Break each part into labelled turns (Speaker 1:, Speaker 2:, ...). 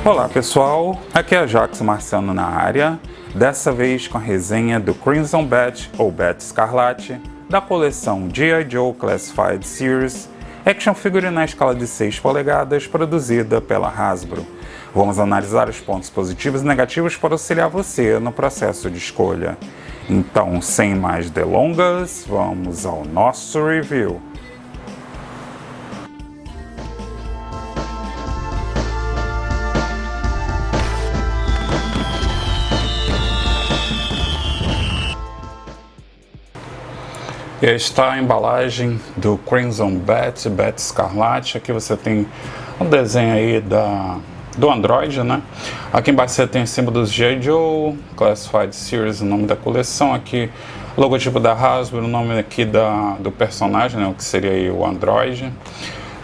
Speaker 1: Olá pessoal, aqui é Jax Marciano na área, dessa vez com a resenha do Crimson Bat ou Bat Escarlate da coleção G.I. Joe Classified Series, action figure na escala de 6 polegadas produzida pela Hasbro. Vamos analisar os pontos positivos e negativos para auxiliar você no processo de escolha. Então, sem mais delongas, vamos ao nosso review. E aí está a embalagem do Crimson Bat, Bat Escarlate. Aqui você tem um desenho aí do Android, né? Aqui embaixo você tem o símbolo dos G.I. Joe Classified Series, o nome da coleção. Aqui o logotipo da Hasbro, o nome aqui do personagem, né? O que seria aí o Android.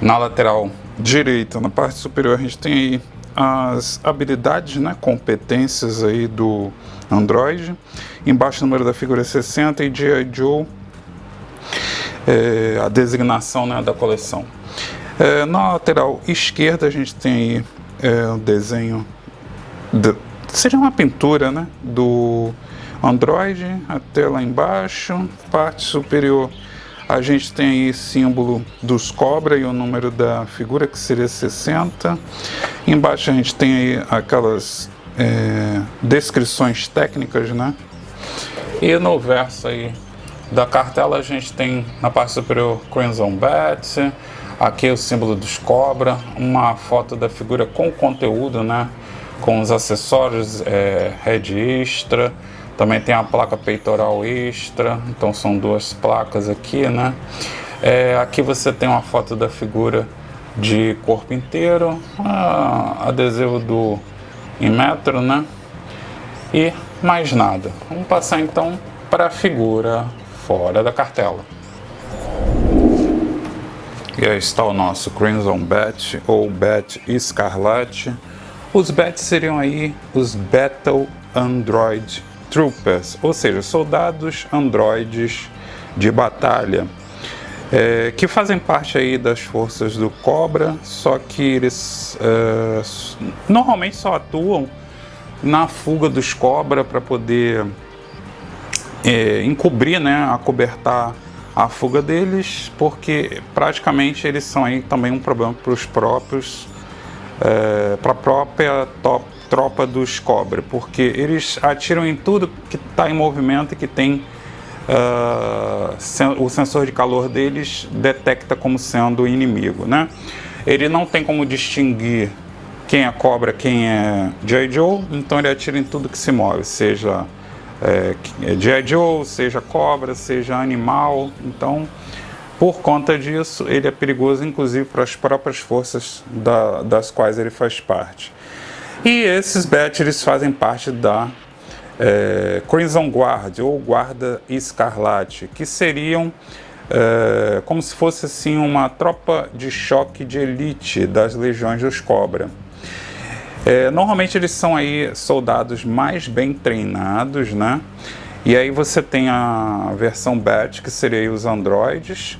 Speaker 1: Na lateral direita, na parte superior, a gente tem aí as habilidades, né? Competências aí do Android. Embaixo o número da figura 60 e G.I. Joe. A designação, né, da coleção. Na lateral esquerda a gente tem aí o desenho, seria uma pintura, né, do Android até lá embaixo. Parte superior a gente tem aí símbolo dos Cobra e o número da figura, que seria 60. Embaixo a gente tem aí aquelas descrições técnicas, né, e no verso aí da cartela a gente tem na parte superior Crimson Bat, aqui o símbolo dos Cobra, uma foto da figura com conteúdo, né, com os acessórios, head extra, também tem a placa peitoral extra, então são duas placas aqui, né. Aqui você tem uma foto da figura de corpo inteiro, adesivo do Inmetro, né, e mais nada. Vamos passar então para a figura fora da cartela. E aí está o nosso Crimson Bat ou Bat Escarlate. Os Bats seriam aí os Battle Android Troopers, ou seja, soldados androides de batalha, que fazem parte aí das forças do Cobra, só que eles normalmente só atuam na fuga dos Cobra para poder encobrir, né, acobertar a fuga deles, porque praticamente eles são aí também um problema para os próprios, para a própria tropa dos Cobra, porque eles atiram em tudo que está em movimento e que tem o sensor de calor deles detecta como sendo inimigo, né? Ele não tem como distinguir quem é Cobra, quem é G.I. Joe, então ele atira em tudo que se move, seja G.I. Joe, seja cobra, seja animal. Então, por conta disso, ele é perigoso, inclusive para as próprias forças das quais ele faz parte. E esses Bats, eles fazem parte da Crimson Guard, ou Guarda Escarlate, que seriam como se fosse assim uma tropa de choque de elite das legiões dos Cobra. Normalmente eles são aí soldados mais bem treinados, né? E aí você tem a versão Bat, que seria os androides,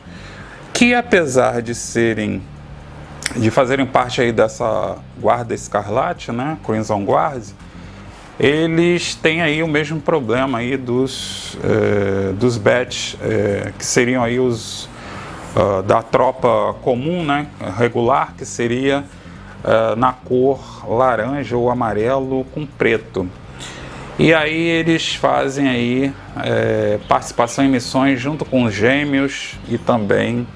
Speaker 1: que apesar de fazerem parte aí dessa Guarda Escarlate, né? Crimson Guard, eles têm aí o mesmo problema aí dos Bats, que seriam aí os da tropa comum, né? Regular, que seria na cor laranja ou amarelo com preto. E aí eles fazem aí participação em missões junto com os Gêmeos e também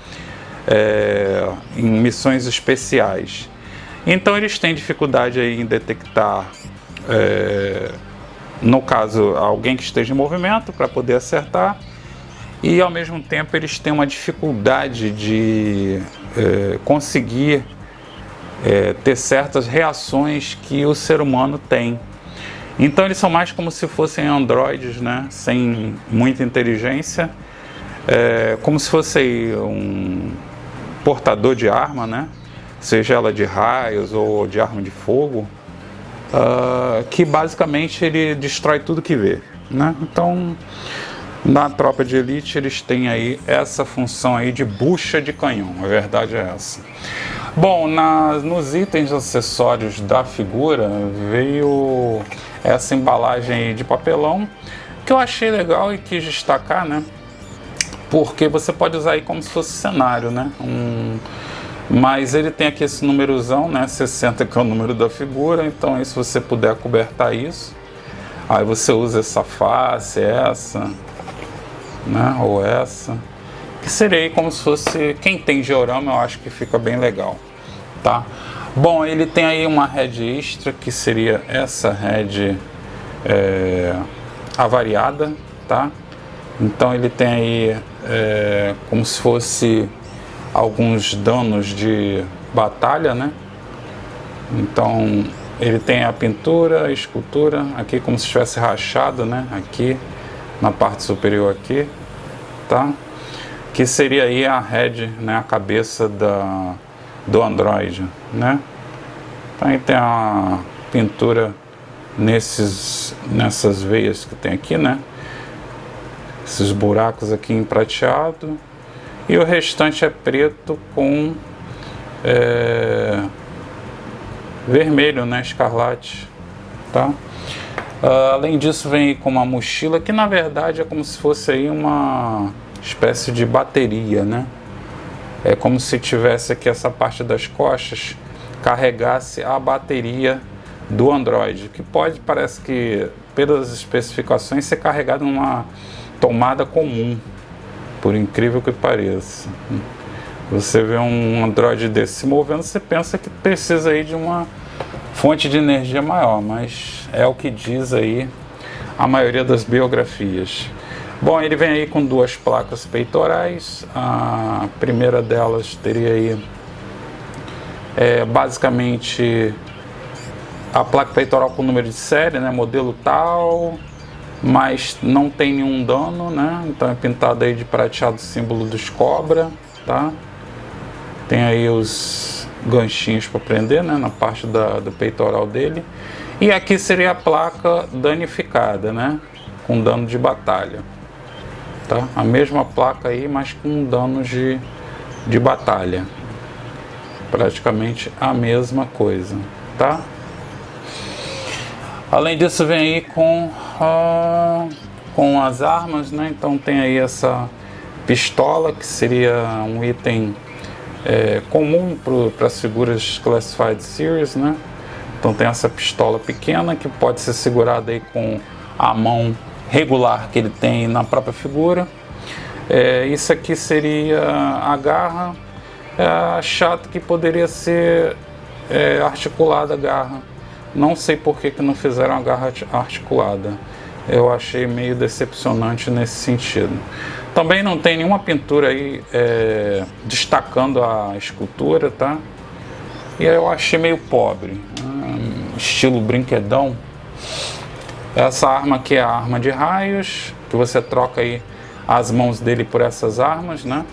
Speaker 1: em missões especiais. Então eles têm dificuldade aí em detectar, no caso, alguém que esteja em movimento para poder acertar, e ao mesmo tempo eles têm uma dificuldade de conseguir ter certas reações que o ser humano tem. Então eles são mais como se fossem androides, né? Sem muita inteligência, como se fosse um portador de arma, né? Seja ela de raios ou de arma de fogo, que basicamente ele destrói tudo que vê, né? Então Na tropa de elite eles têm aí essa função aí de bucha de canhão, a verdade é essa. Bom, nos itens acessórios da figura veio essa embalagem aí de papelão, que eu achei legal e quis destacar, né? Porque você pode usar aí como se fosse cenário, né? Mas ele tem aqui esse númerozão, né? 60, que é o número da figura, então aí se você puder acobertar isso, aí você usa essa face, essa, né? Ou essa, que seria aí como se fosse, quem tem diorama eu acho que fica bem legal, tá? Bom, ele tem aí uma head extra, que seria essa head avariada, tá? Então ele tem aí como se fosse alguns danos de batalha, né? Então ele tem a pintura, a escultura, aqui como se estivesse rachado, né? Aqui na parte superior aqui, tá? Que seria aí a head, né? A cabeça do Android, né? Então aí tem a pintura nessas veias que tem aqui, né? Esses buracos aqui em prateado, e o restante é preto com vermelho, né? Escarlate, tá? Além disso vem aí com uma mochila que na verdade é como se fosse aí uma espécie de bateria, né? É como se tivesse aqui essa parte das costas, carregasse a bateria do Android, que pode, parece que pelas especificações, ser carregado numa tomada comum, por incrível que pareça. Você vê um Android desse se movendo, você pensa que precisa aí de uma fonte de energia maior, mas é o que diz aí a maioria das biografias. Bom, ele vem aí com duas placas peitorais. A primeira delas teria aí basicamente a placa peitoral com número de série, né, modelo tal, mas não tem nenhum dano, né? Então é pintado aí de prateado, símbolo dos cobra, tá? Tem aí os ganchinhos para prender, né, na parte do peitoral dele. E aqui seria a placa danificada, né, com dano de batalha, tá? A mesma placa aí, mas com danos de batalha. Praticamente a mesma coisa, tá? Além disso vem aí com as armas, né? Então tem aí essa pistola, que seria um item comum para as figuras Classified Series, né? Então tem essa pistola pequena que pode ser segurada aí com a mão regular que ele tem na própria figura. Isso aqui seria a garra. Chato que poderia ser articulada a garra. Não sei por que não fizeram a garra articulada. Eu achei meio decepcionante nesse sentido. Também não tem nenhuma pintura aí destacando a escultura, tá? E eu achei meio pobre, estilo brinquedão. Essa arma aqui é a arma de raios, que você troca aí as mãos dele por essas armas, né?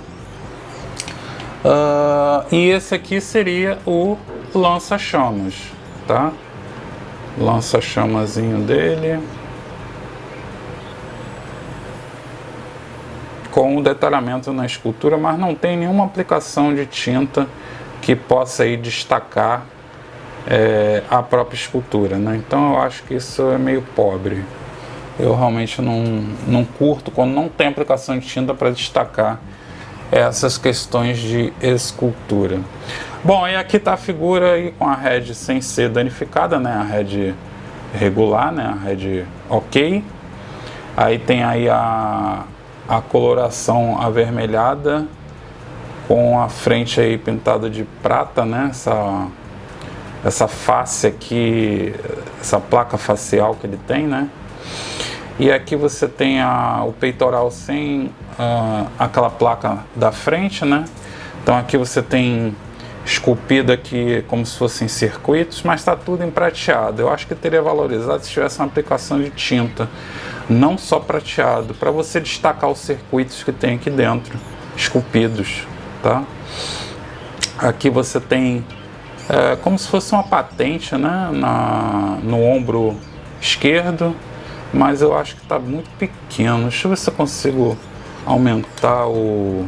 Speaker 1: E esse aqui seria o lança-chamas, tá? Lança-chamazinho dele, com o detalhamento na escultura, mas não tem nenhuma aplicação de tinta que possa aí destacar a própria escultura, né? Então eu acho que isso é meio pobre. Eu realmente não curto quando não tem aplicação de tinta para destacar essas questões de escultura. Bom, e aqui está a figura aí com a head sem ser danificada, né? A head regular, né? A head ok. Aí tem aí a coloração avermelhada com a frente aí pintada de prata, né? Essa face aqui, essa placa facial que ele tem, né? E aqui você tem o peitoral sem aquela placa da frente, né? Então aqui você tem esculpido aqui como se fossem circuitos, mas está tudo em prateado. Eu acho que teria valorizado se tivesse uma aplicação de tinta, não só prateado, para você destacar os circuitos que tem aqui dentro, esculpidos, tá? Aqui você tem como se fosse uma patente, né? No ombro esquerdo. mas eu acho que está muito pequeno. Deixa eu ver se eu consigo aumentar o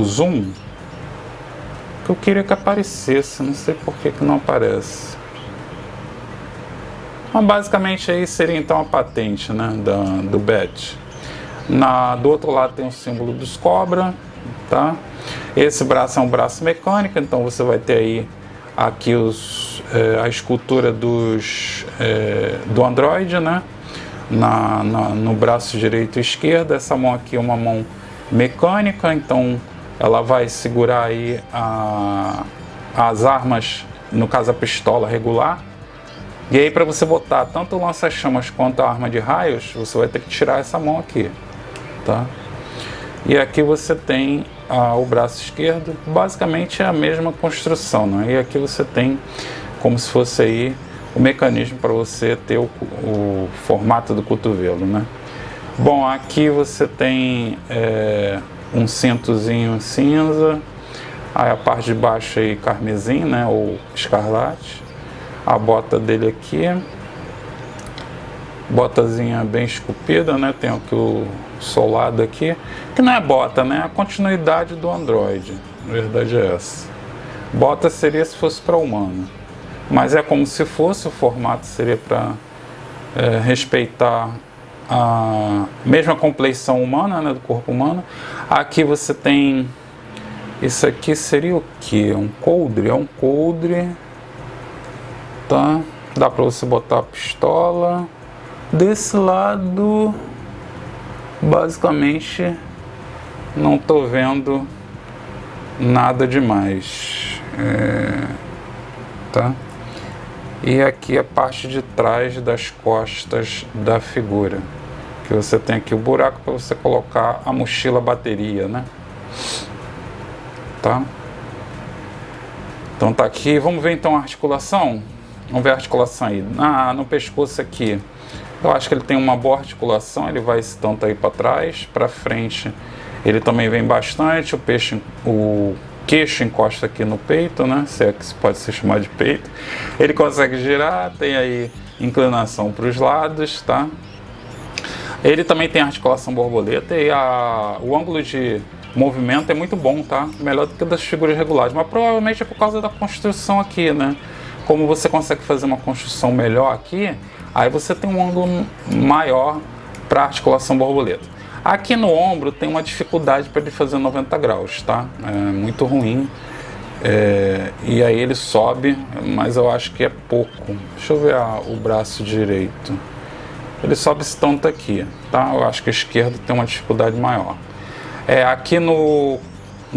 Speaker 1: zoom, que eu queria que aparecesse, não sei por que não aparece. Mas basicamente aí seria então a patente, né, do BET. Do outro lado tem o símbolo dos Cobra, tá? Esse braço é um braço mecânico, então você vai ter aí aqui a escultura do Android, né? No braço direito e esquerdo. Essa mão aqui é uma mão mecânica, então ela vai segurar aí as armas, no caso a pistola regular. E aí para você botar tanto o lança-chamas quanto a arma de raios, você vai ter que tirar essa mão aqui, tá? E aqui você tem o braço esquerdo, basicamente é a mesma construção, né? E aqui você tem como se fosse aí o mecanismo para você ter o formato do cotovelo, né? Bom, aqui você tem um cintozinho cinza, aí a parte de baixo aí carmesim, né, ou escarlate, a bota dele aqui, botazinha bem esculpida, né, tem aqui o solado aqui, que não é bota, né, é a continuidade do Android, na verdade é essa. Bota seria se fosse para humano, mas é como se fosse, o formato seria para respeitar a mesma compleição humana, né, do corpo humano. Aqui você tem, isso aqui seria o que? Um coldre? É um coldre, tá? Dá para você botar a pistola. Desse lado, basicamente, não tô vendo nada demais, tá? E aqui a parte de trás das costas da figura, que você tem aqui o buraco para você colocar a mochila bateria, né? Tá? Então tá aqui, vamos ver então a articulação. Vamos ver a articulação aí. No pescoço aqui, eu acho que ele tem uma boa articulação, ele vai esse tanto aí para trás, para frente ele também vem bastante, o queixo encosta aqui no peito, né? Se é que pode ser chamado de peito. Ele consegue girar, tem aí inclinação para os lados, tá? Ele também tem articulação borboleta e o ângulo de movimento é muito bom, tá? Melhor do que das figuras regulares, mas provavelmente é por causa da construção aqui, né? Como você consegue fazer uma construção melhor aqui, aí você tem um ângulo maior para articulação borboleta. Aqui no ombro tem uma dificuldade para ele fazer 90 graus, tá? É muito ruim. E aí ele sobe, mas eu acho que é pouco. Deixa eu ver o braço direito. Ele sobe esse tanto aqui, tá? Eu acho que o esquerdo tem uma dificuldade maior. Aqui no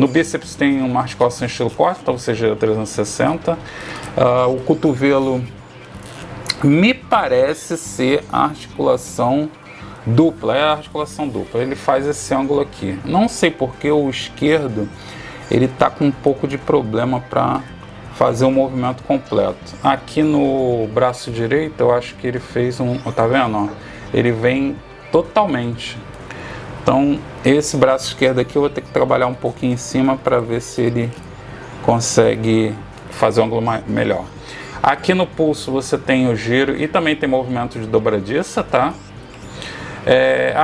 Speaker 1: bíceps tem uma articulação estilo corte, então você gira 360. O cotovelo me parece ser a articulação dupla, é a articulação dupla. Ele faz esse ângulo aqui. Não sei porque o esquerdo ele tá com um pouco de problema para fazer o movimento completo. Aqui no braço direito eu acho que ele fez tá vendo? Ó? Ele vem totalmente. Então esse braço esquerdo aqui eu vou ter que trabalhar um pouquinho em cima para ver se ele consegue fazer um ângulo melhor. Aqui no pulso você tem o giro e também tem movimento de dobradiça, tá?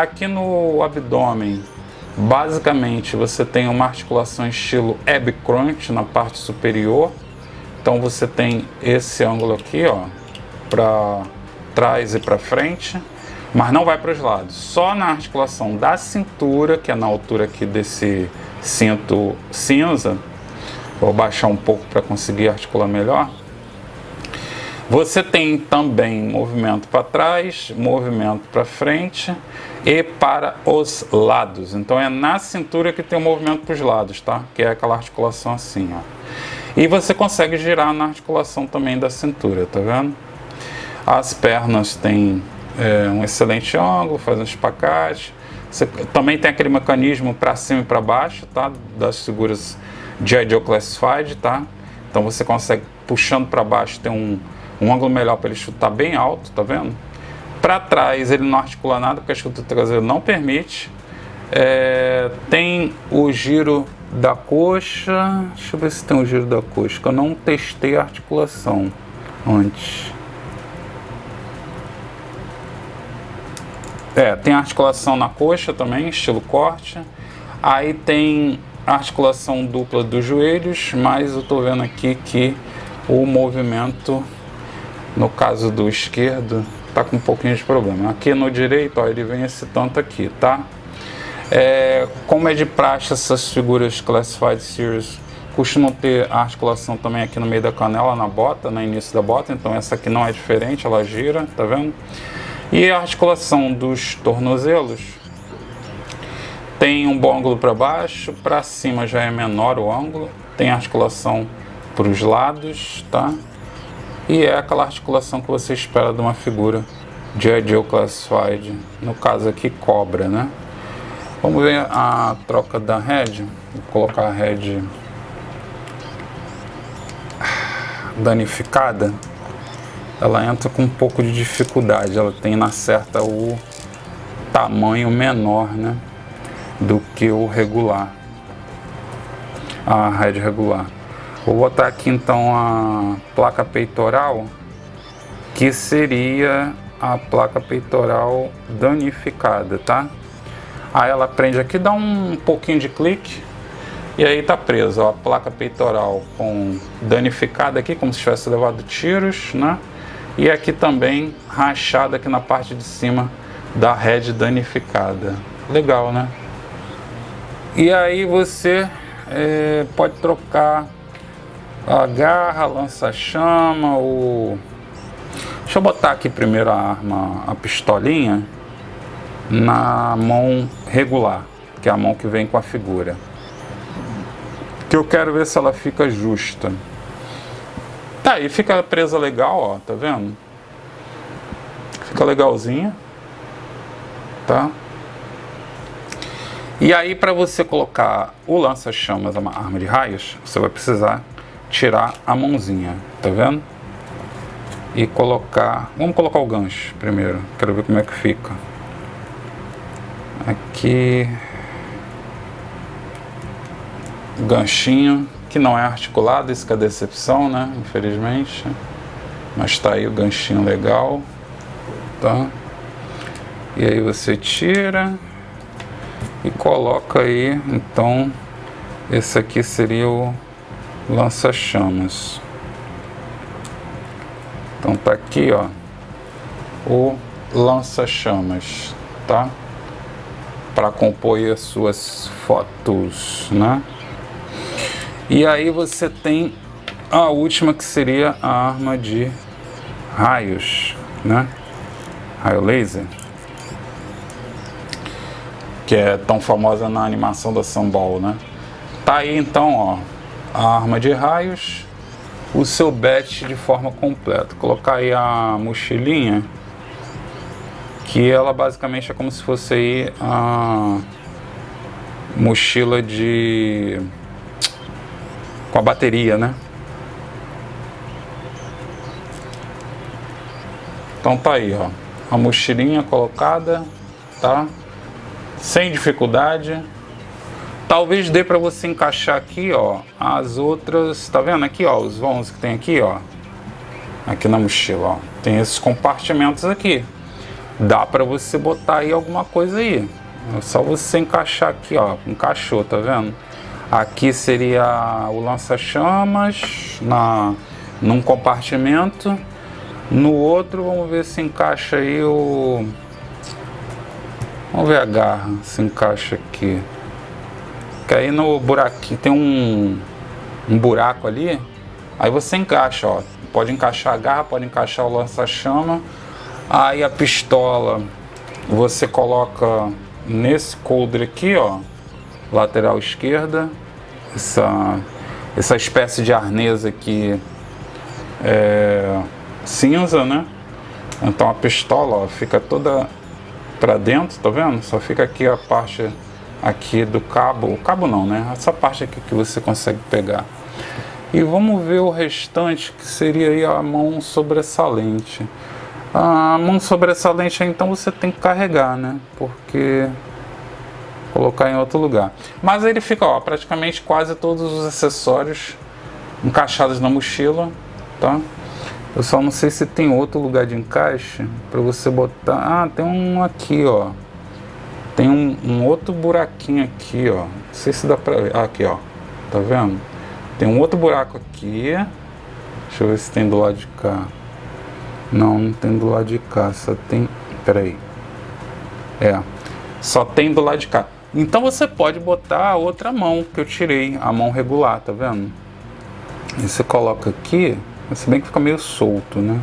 Speaker 1: Aqui no abdômen, basicamente você tem uma articulação estilo ab crunch na parte superior. Então você tem esse ângulo aqui, ó, para trás e para frente, mas não vai para os lados. Só na articulação da cintura, que é na altura aqui desse cinto cinza. Vou baixar um pouco para conseguir articular melhor. Você tem também movimento para trás, movimento para frente e para os lados. Então é na cintura que tem o movimento para os lados, tá? Que é aquela articulação assim, ó. E você consegue girar na articulação também da cintura, tá vendo? As pernas têm um excelente ângulo, faz um espacate. Você também tem aquele mecanismo para cima e para baixo, tá? Das figuras G.I. Joe Classified, tá? Então você consegue, puxando para baixo, tem um ângulo melhor para ele chutar bem alto, tá vendo? Para trás ele não articula nada porque a estrutura traseira não permite. Tem o giro da coxa. Deixa eu ver se tem o giro da coxa, que eu não testei a articulação antes. Tem articulação na coxa também, estilo corte. Aí tem articulação dupla dos joelhos, mas eu tô vendo aqui que o movimento, no caso do esquerdo, tá com um pouquinho de problema. Aqui no direito, ó, ele vem esse tanto aqui, tá? Como é de praxe, essas figuras Classified Series costumam ter a articulação também aqui no meio da canela, na bota, no início da bota, então essa aqui não é diferente, ela gira, tá vendo? E a articulação dos tornozelos tem um bom ângulo para baixo, para cima já é menor o ângulo, tem articulação para os lados, tá? E é aquela articulação que você espera de uma figura G.I. Joe Classified, no caso aqui cobra, né? Vamos ver a troca da head. Vou colocar a head danificada. Ela entra com um pouco de dificuldade, ela tem na certa o tamanho menor, né, do que o regular, a head regular. Vou botar aqui então a placa peitoral, que seria a placa peitoral danificada, tá? Aí ela prende aqui, dá um pouquinho de clique e aí tá presa, ó, a placa peitoral com danificada aqui, como se tivesse levado tiros, né? E aqui também rachada aqui na parte de cima da head danificada. Legal, né? E aí você pode trocar a garra, lança-chama, Deixa eu botar aqui primeiro a arma, a pistolinha, na mão regular, que é a mão que vem com a figura. Que eu quero ver se ela fica justa. Tá, aí fica presa legal, ó, tá vendo? Fica legalzinha, tá? E aí, para você colocar o lança-chamas, uma arma de raios, você vai precisar tirar a mãozinha, tá vendo? E colocar... Vamos colocar o gancho primeiro, quero ver como é que fica. Aqui... O ganchinho, que não é articulado, isso que é decepção, né? Infelizmente. Mas tá aí o ganchinho legal, tá? E aí você tira e coloca aí, então, esse aqui seria o lança-chamas. Então tá aqui, ó, o lança-chamas, tá? Para compor as suas fotos, né? E aí você tem a última, que seria a arma de raios, né? Raio laser, que é tão famosa na animação da Sunball, né? Tá aí então, ó, a arma de raios, o seu bat de forma completa. Colocar aí a mochilinha, que ela basicamente é como se fosse aí a mochila com a bateria, né? Então tá aí, ó, a mochilinha colocada, tá? Sem dificuldade. Talvez dê para você encaixar aqui, ó, as outras, tá vendo aqui, ó, os vãos que tem aqui, ó, aqui na mochila, ó, tem esses compartimentos aqui. Dá para você botar aí alguma coisa aí. É só você encaixar aqui, ó, encaixou, tá vendo? Aqui seria o lança-chamas num compartimento. No outro, vamos ver se encaixa aí vamos ver a garra, se encaixa aqui. Que aí no buraquinho tem um buraco ali. Aí você encaixa, ó. Pode encaixar a garra, pode encaixar o lança-chama. Aí a pistola você coloca nesse coldre aqui, ó, lateral esquerda, essa espécie de arnês aqui cinza, né? Então a pistola, ó, fica toda pra dentro, tá vendo? Só fica aqui a parte aqui do cabo, o cabo não, né? Essa parte aqui que você consegue pegar. E vamos ver o restante, que seria aí a mão sobressalente. A mão sobressalente, então você tem que carregar, né? Porque colocar em outro lugar. Mas ele fica, ó, praticamente quase todos os acessórios encaixados na mochila, tá? Eu só não sei se tem outro lugar de encaixe para você botar. Ah, tem um aqui, ó. Tem um outro buraquinho aqui, ó. Não sei se dá pra ver. Ah, aqui, ó. Tá vendo? Tem um outro buraco aqui. Deixa eu ver se tem do lado de cá. Não, não tem do lado de cá. Só tem... Pera aí. Só tem do lado de cá. Então você pode botar a outra mão que eu tirei. A mão regular, tá vendo? E você coloca aqui... Se bem que fica meio solto, né?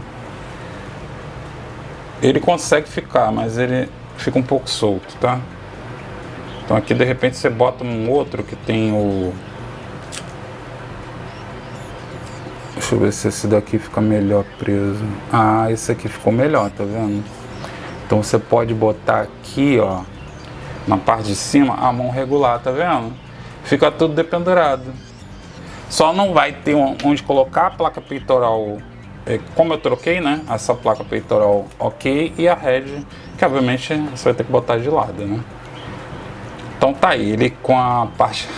Speaker 1: Ele consegue ficar, mas ele fica um pouco solto, tá? Então aqui de repente você bota um outro que tem o... Deixa eu ver se esse daqui fica melhor preso. Ah, esse aqui ficou melhor, tá vendo? Então você pode botar aqui, ó, na parte de cima, a mão regular, tá vendo? Fica tudo dependurado. Só não vai ter onde colocar a placa peitoral, como eu troquei, né? Essa placa peitoral ok, e a head, que obviamente você vai ter que botar de lado, né? Então tá aí, ele com a parte,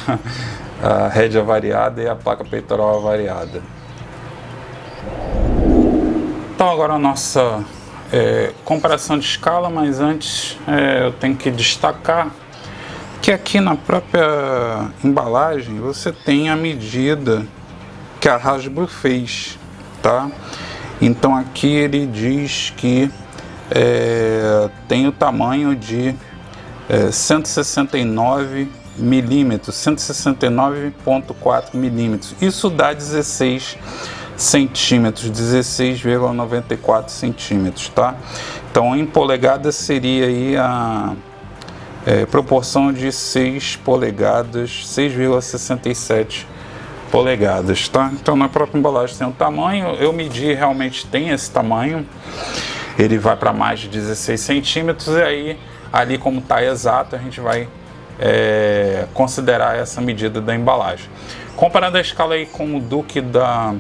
Speaker 1: a head avariada e a placa peitoral avariada. Então agora a nossa comparação de escala, mas antes eu tenho que destacar que aqui na própria embalagem você tem a medida que a Hasbro fez, tá? Então aqui ele diz que tem o tamanho de 169 milímetros, 169,4 milímetros. Isso dá 16 centímetros, 16,94 centímetros, tá? Então em polegadas seria aí a proporção de 6 polegadas, 6,67 polegadas, tá? Então na própria embalagem tem o tamanho, eu medi, realmente tem esse tamanho, ele vai para mais de 16 centímetros, e aí ali como está exato, a gente vai considerar essa medida da embalagem. Comparando a escala aí com o Duke da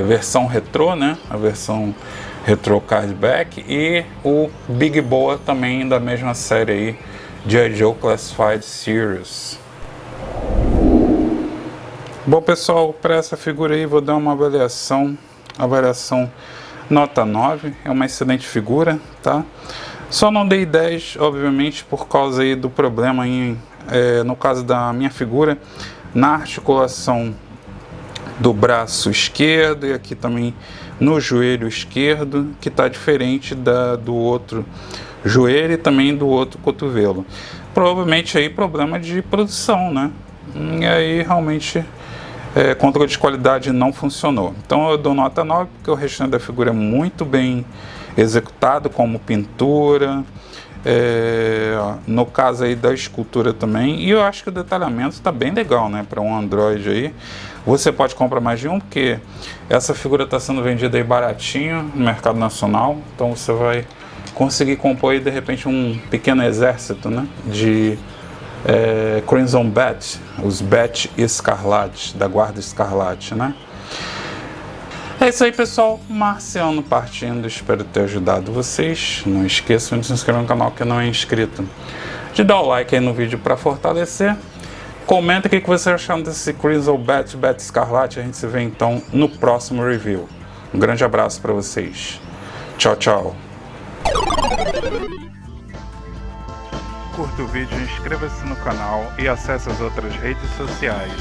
Speaker 1: versão retrô, né? A versão Retro Cardback, e o Big Boa também da mesma série aí, G.I. Joe Classified Series. Bom pessoal, para essa figura aí vou dar uma avaliação nota 9, é uma excelente figura, tá? Só não dei 10, obviamente, por causa aí do problema no caso da minha figura, na articulação do braço esquerdo e aqui também no joelho esquerdo, que está diferente do outro joelho e também do outro cotovelo. Provavelmente aí problema de produção, né? E aí realmente controle de qualidade não funcionou. Então eu dou nota 9, porque o restante da figura é muito bem executado, como pintura, no caso aí da escultura também, e eu acho que o detalhamento está bem legal, né, para um Android aí. Você pode comprar mais de um, porque essa figura está sendo vendida aí baratinho no mercado nacional, então você vai conseguir compor aí de repente um pequeno exército, né, de Crimson Bat, os Bat Escarlate, da Guarda Escarlate, né. É isso aí pessoal, Marciano partindo, espero ter ajudado vocês. Não esqueçam de se inscrever no canal que não é inscrito, de dar o like aí no vídeo para fortalecer. Comenta o que vocês acharam desse Crimson Bat Escarlate. A gente se vê então no próximo review. Um grande abraço para vocês. Tchau, tchau. Curta o vídeo, inscreva-se no canal e acesse as outras redes sociais.